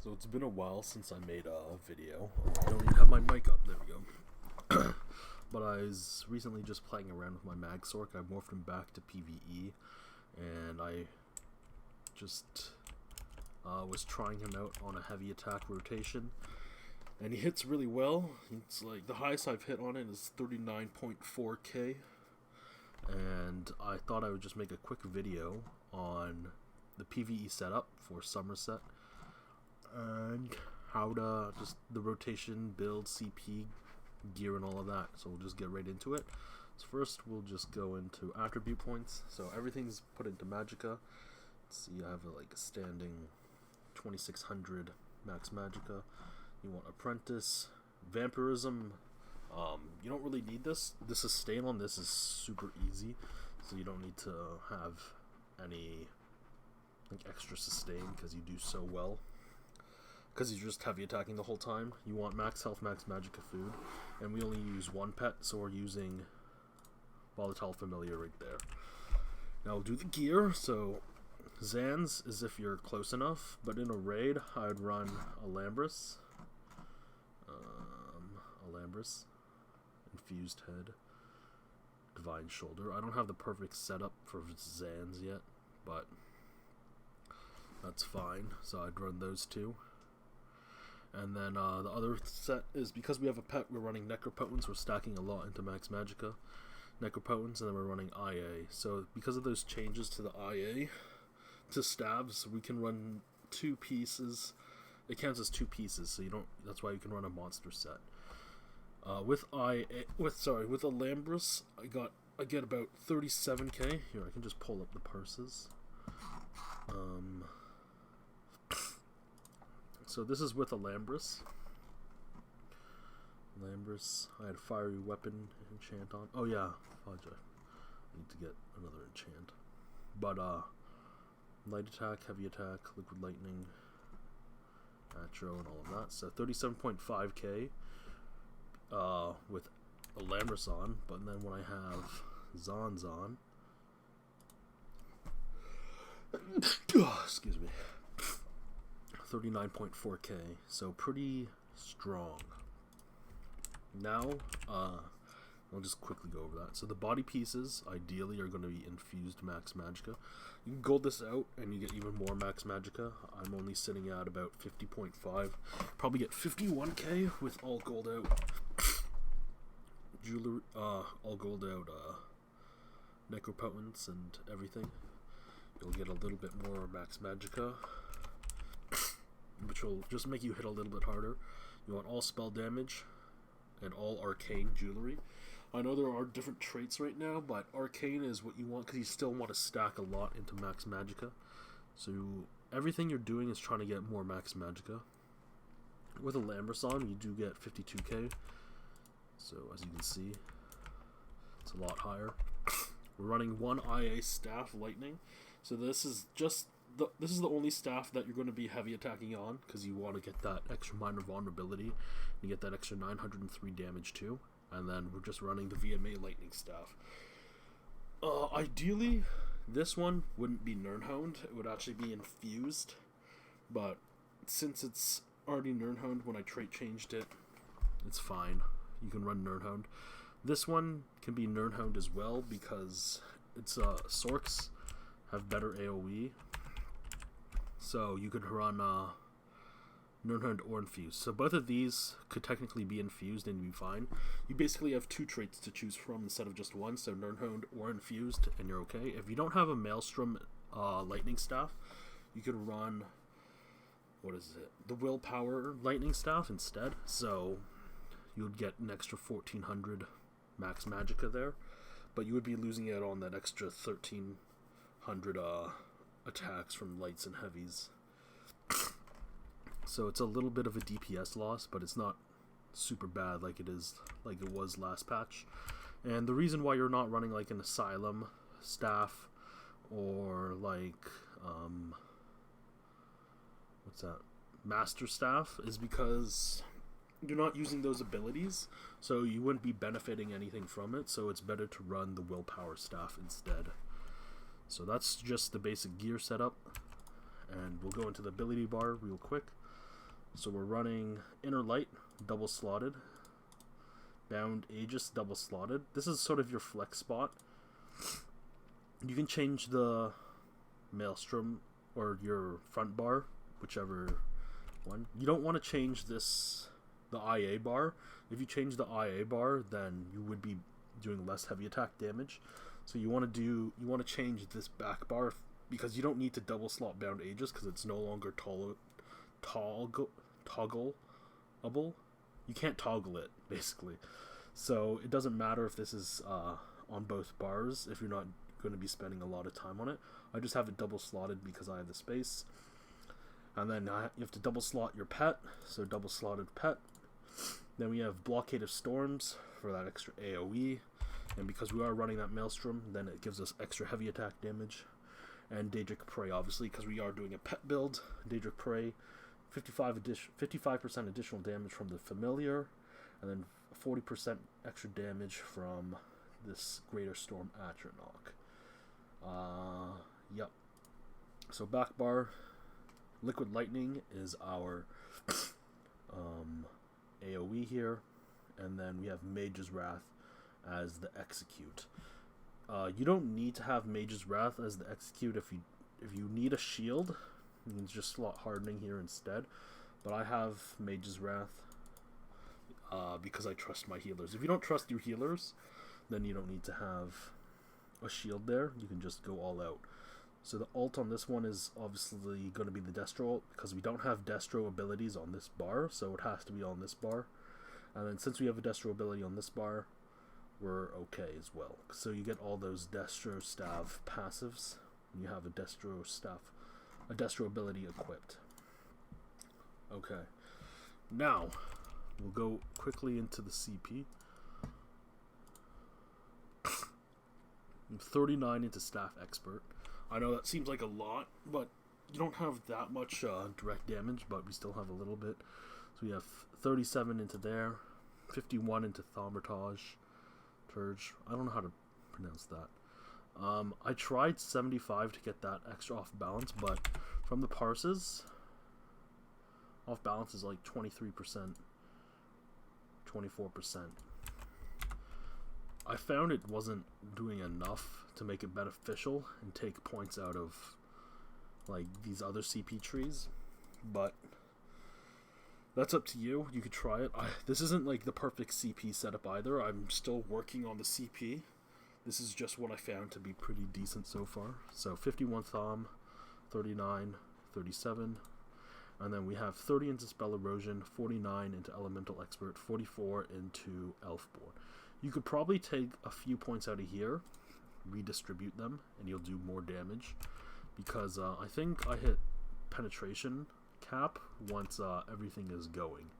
So it's been a while since I made a video. I don't even have my mic up. There we go. But I was recently just playing around with my magsorc. I morphed him back to PvE, and I just was trying him out on a heavy attack rotation, and he hits really well. It's like the highest I've hit on it is 39.4k, and I thought I would just make a quick video on the PvE setup for Summerset and how to just the rotation, build, CP, gear, and all of that. So we'll just get right into it. So first we'll just go into attribute points. So everything's put into Magicka. Let's see, I have like a standing 2600 max Magicka. You want apprentice, vampirism. You don't really need this. The sustain on this is super easy, so you don't need to have any like extra sustain because you do so well. Because you're just heavy attacking the whole time. You want max health, max Magicka food, and we only use one pet, so we're using Volatile Familiar right there. Now we'll do the gear. So Zans is if you're close enough, but in a raid I'd run Alambris, Infused Head, Divine Shoulder. I don't have the perfect setup for Zans yet, but that's fine. So I'd run those two. And then the other set is, because we have a pet, we're running Necropotence. We're stacking a lot into max Magicka. Necropotence, and then we're running IA. So because of those changes to the IA, to stabs, we can run two pieces. It counts as two pieces, so you don't. That's why you can run a monster set. With Alambris, I get about 37k. Here, I can just pull up the purses. So this is with Alambris. I had Fiery Weapon enchant on. Oh yeah, fudge. I need to get another enchant. But light attack, heavy attack, liquid lightning, Atro, and all of that. So 37.5k with Alambris on. But then when I have Zons on, excuse me, 39.4k, so pretty strong. Now, I'll just quickly go over that. So the body pieces, ideally, are going to be infused max Magicka. You can gold this out, and you get even more max Magicka. I'm only sitting at about 50.5. Probably get 51k with all gold out. Jewelry, all gold out, Necropotence and everything. You'll get a little bit more max Magicka, which will just make you hit a little bit harder. You want all spell damage and all arcane jewelry. I know there are different traits right now, but arcane is what you want because you still want to stack a lot into max Magicka. So everything you're doing is trying to get more max Magicka. With a Alambris on, you do get 52k. So as you can see, it's a lot higher. We're running one IA staff lightning. So this is the only staff that you're going to be heavy attacking on, because you want to get that extra minor vulnerability. You get that extra 903 damage too. And then we're just running the VMA lightning staff. Ideally, this one wouldn't be Nirnhound. It would actually be infused. But since it's already Nirnhound, when I trait changed it, it's fine. You can run Nirnhound. This one can be Nirnhound as well, because it's Sorcs have better AoE. So you could run Nirnhound or infused. So both of these could technically be infused and be fine. You basically have two traits to choose from instead of just one. So Nirnhound or infused, and you're okay. If you don't have a Maelstrom lightning staff, you could run, what is it, the Willpower lightning staff instead. So you would get an extra 1400 max Magicka there, but you would be losing out on that extra 1300 attacks from lights and heavies. So it's a little bit of a DPS loss, but it's not super bad like it was last patch. And the reason why you're not running like an Asylum staff or like what's that, Master Staff, is because you're not using those abilities, so you wouldn't be benefiting anything from it. So it's better to run the Willpower staff instead. So that's just the basic gear setup, and we'll go into the ability bar real quick. So we're running Inner Light, double slotted. Bound Aegis, double slotted. This is sort of your flex spot. You can change the Maelstrom or your front bar, whichever one. You don't want to change this, the IA bar. If you change the IA bar, then you would be doing less heavy attack damage. So you want to change this back bar, because you don't need to double slot Bound Aegis because it's no longer toggleable. You can't toggle it, basically. So it doesn't matter if this is on both bars if you're not going to be spending a lot of time on it. I just have it double slotted because I have the space. And then you have to double slot your pet, so double slotted pet. Then we have Blockade of Storms for that extra AoE. And because we are running that Maelstrom, then it gives us extra heavy attack damage. And Daedric Prey, obviously, because we are doing a pet build. Daedric Prey, 55% additional damage from the Familiar, and then 40% extra damage from this Greater Storm Atronach. Yep. So back bar, Liquid Lightning is our AoE here, and then we have Mage's Wrath as the execute. You don't need to have Mage's Wrath as the execute if you need a shield. You can just slot Hardening here instead. But I have Mage's Wrath because I trust my healers. If you don't trust your healers, then you don't need to have a shield there. You can just go all out. So the ult on this one is obviously going to be the Destro ult, because we don't have Destro abilities on this bar, so it has to be on this bar. And then since we have a Destro ability on this bar, we're okay as well. So you get all those Destro Staff passives. You have a Destro Staff, a Destro ability equipped. Okay. Now, we'll go quickly into the CP. I'm 39 into Staff Expert. I know that seems like a lot, but you don't have that much direct damage, but we still have a little bit. So we have 37 into there, 51 into Thaumaturge. I don't know how to pronounce that. I tried 75 to get that extra off balance, but from the parses, off balance is like 23%, 24%. I found it wasn't doing enough to make it beneficial and take points out of like these other CP trees, but that's up to you. You could try it. This isn't like the perfect CP setup either. I'm still working on the CP. This is just what I found to be pretty decent so far. So 51 Thom, 39, 37, and then we have 30 into Spell Erosion, 49 into Elemental Expert, 44 into Elfborn. You could probably take a few points out of here, redistribute them, and you'll do more damage, because I think I hit penetration cap once everything is going,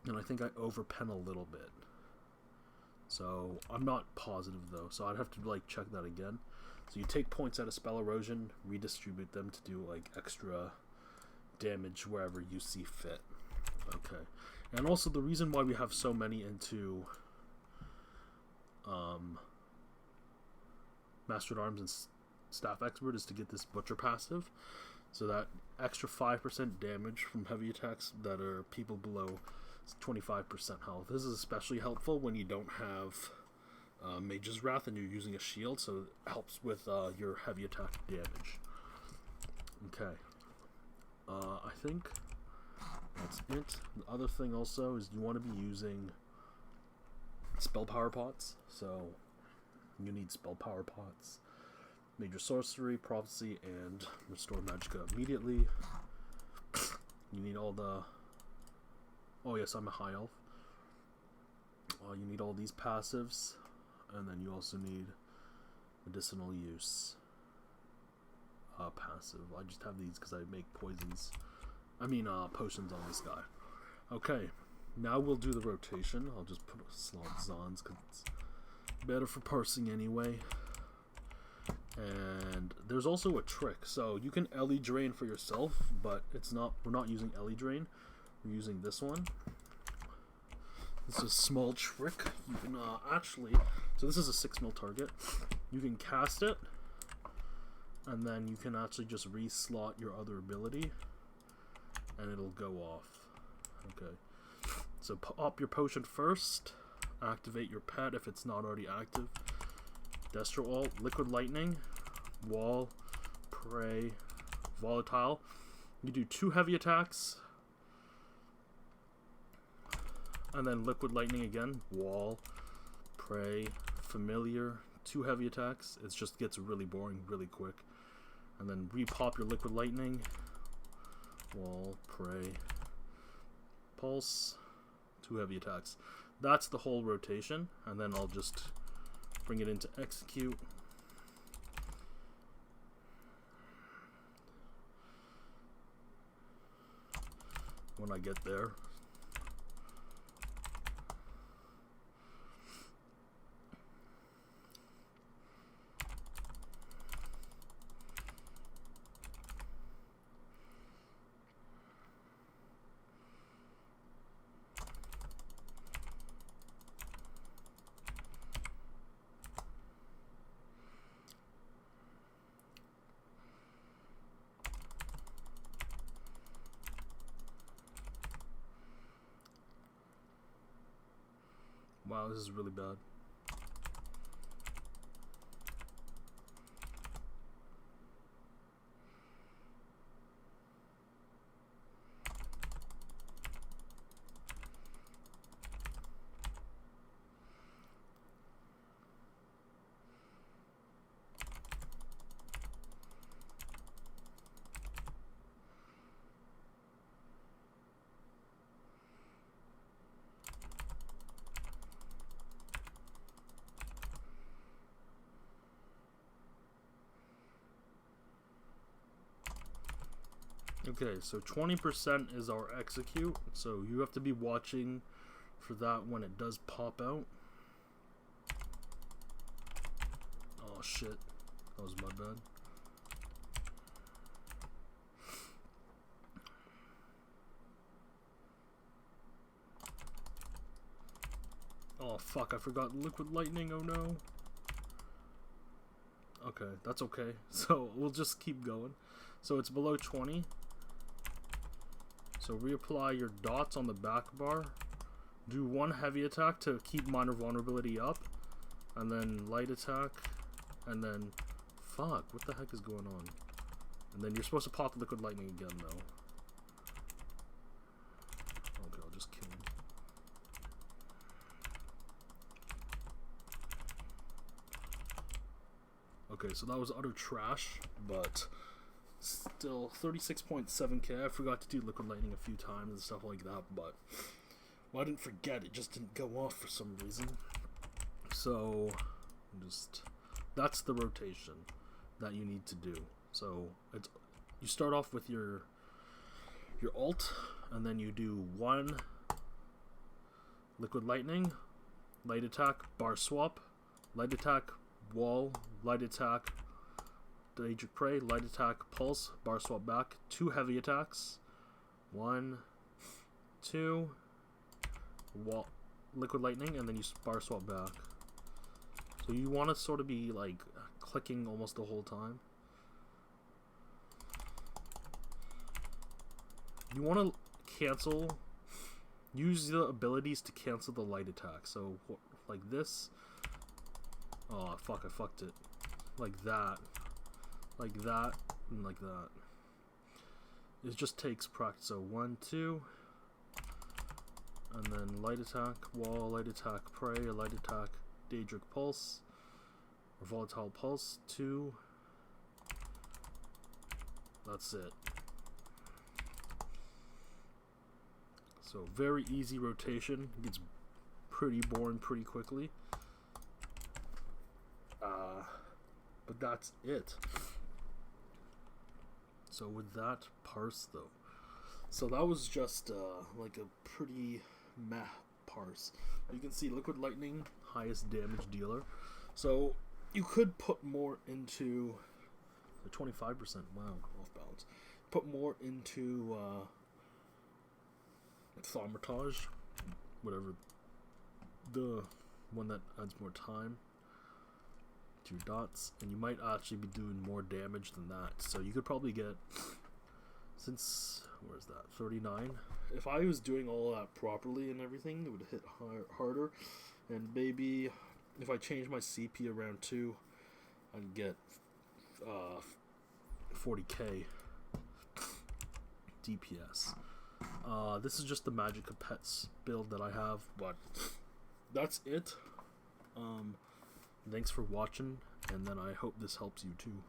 and I think I overpen a little bit, so I'm not positive though, so I'd have to like check that again. So you take points out of Spell Erosion, redistribute them to do like extra damage wherever you see fit. Okay. And also the reason why we have so many into Master at Arms and Staff Expert is to get this Butcher passive, so that extra 5% damage from heavy attacks that are people below 25% health. This is especially helpful when you don't have Mage's Wrath and you're using a shield, so it helps with your heavy attack damage. Okay. I think that's it. The other thing also is you want to be using spell power pots, so you need spell power pots. Major Sorcery, Prophecy, and Restore Magicka immediately. You need all the... Oh yes, I'm a high elf. You need all these passives, and then you also need Medicinal Use passive. I just have these because I make potions on this guy. Okay, now we'll do the rotation. I'll just put slots on because it's better for parsing anyway. And there's also a trick. So you can LE Drain for yourself, but we're not using LE Drain. We're using this one. This is a small trick. You can so this is a 6 mil target. You can cast it, and then you can actually just re-slot your other ability and it'll go off. Okay. So pop your potion first. Activate your pet if it's not already active. Destro Alt, Liquid Lightning, Wall, Prey, Volatile. You do 2 heavy attacks. And then Liquid Lightning again. Wall, Prey, Familiar. 2 heavy attacks. It just gets really boring really quick. And then repop your Liquid Lightning. Wall, Prey, Pulse. 2 heavy attacks. That's the whole rotation. And then I'll just bring it into execute. When I get there. Wow, this is really bad. Okay, so 20% is our execute, so you have to be watching for that when it does pop out. Oh shit, that was my bad. Oh fuck, I forgot Liquid Lightning, oh no. Okay, that's okay, so we'll just keep going. So it's below 20. So reapply your dots on the back bar. Do 1 heavy attack to keep minor vulnerability up. And then light attack. And then... Fuck, what the heck is going on? And then you're supposed to pop Liquid Lightning again, though. Okay, I'll just kill him. Okay, so that was utter trash, but... Still 36.7k. I forgot to do Liquid Lightning a few times and stuff like that, but well, I didn't forget, it just didn't go off for some reason. So just that's the rotation that you need to do. So it's, you start off with your alt, and then you do 1 Liquid Lightning, light attack, bar swap, light attack, wall, light attack, Daedric Prey, light attack, pulse, bar swap back, 2 heavy attacks, 1, 2, wall, Liquid Lightning, and then you bar swap back. So you want to sort of be like clicking almost the whole time. You want to cancel, use the abilities to cancel the light attack. So like this. Oh fuck, I fucked it. Like that. Like that, and like that. It just takes practice. So 1, 2, and then light attack, wall, light attack, prey, light attack, Daedric Pulse, or volatile pulse, 2. That's it. So very easy rotation. It gets pretty boring pretty quickly. But that's it. So with that parse though, so that was just like a pretty meh parse. You can see Liquid Lightning, highest damage dealer. So you could put more into the 25%. Wow, off balance. Put more into Thaumaturge, whatever, the one that adds more time to your dots, and you might actually be doing more damage than that. So you could probably get, since where's that? 39. If I was doing all that properly and everything, it would hit harder. And maybe if I change my CP around 2, I'd get 40k DPS. This is just the Magicka Pets build that I have, but that's it. Thanks for watching, and then I hope this helps you too.